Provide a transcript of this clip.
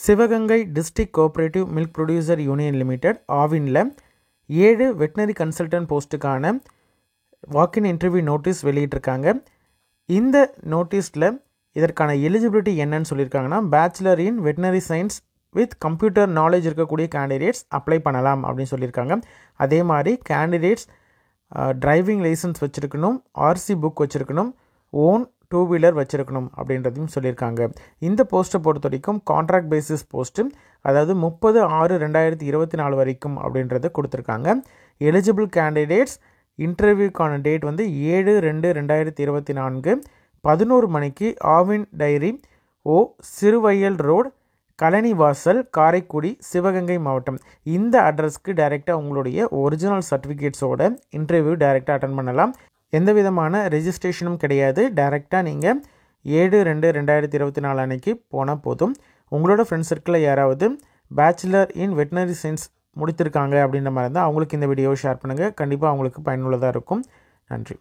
Sivaganga district cooperative milk producer union limited ஆவினில் 7 veterinary consultant போஸ்ட்டுக்கான walk in interview notice வெளியிட்டிருக்காங்க. இந்த நோட்டீஸில் இதற்கான எலிஜிபிலிட்டி என்னன்னு சொல்லியிருக்காங்கன்னா, bachelor in veterinary science with computer knowledge இருக்கக்கூடிய கேண்டிடேட்ஸ் அப்ளை பண்ணலாம் அப்படின்னு சொல்லியிருக்காங்க. அதே மாதிரி கேண்டிடேட்ஸ் டிரைவிங் லைசன்ஸ் வச்சுருக்கணும், ஆர்சி புக் வச்சுருக்கணும், ஓன் 2 வீலர் வச்சுருக்கணும் அப்படின்றதையும் சொல்லியிருக்காங்க. இந்த போஸ்ட்டை பொறுத்த வரைக்கும் கான்ட்ராக்ட் பேசிஸ் போஸ்ட்டு, அதாவது 30/6/2024 வரைக்கும் அப்படின்றத கொடுத்துருக்காங்க. எலிஜிபிள் கேண்டிடேட்ஸ் இன்டர்வியூக்கான டேட் வந்து 7/2/2024 11 மணிக்கு ஆவின் டைரி சிறுவையல் ரோடு, கழனிவாசல், காரைக்குடி, சிவகங்கை மாவட்டம். இந்த அட்ரஸ்க்கு டைரெக்டாக உங்களுடைய ஒரிஜினல் சர்டிஃபிகேட்ஸோட இன்டர்வியூ டைரெக்டாக அட்டன் பண்ணலாம். எந்த விதமான ரெஜிஸ்ட்ரேஷனும் கிடையாது. டைரெக்டாக நீங்கள் 7/2/2024 அன்னைக்கு போனால் போதும். உங்களோட ஃப்ரெண்ட்ஸ் சர்க்கிளில் யாராவது பேச்சுலர் இன் வெட்டினரி சயின்ஸ் முடித்திருக்காங்க அப்படின்ற மாதிரி இருந்தால் அவங்களுக்கு இந்த வீடியோவை ஷேர் பண்ணுங்கள். கண்டிப்பாக அவங்களுக்கு பயனுள்ளதாக இருக்கும். நன்றி.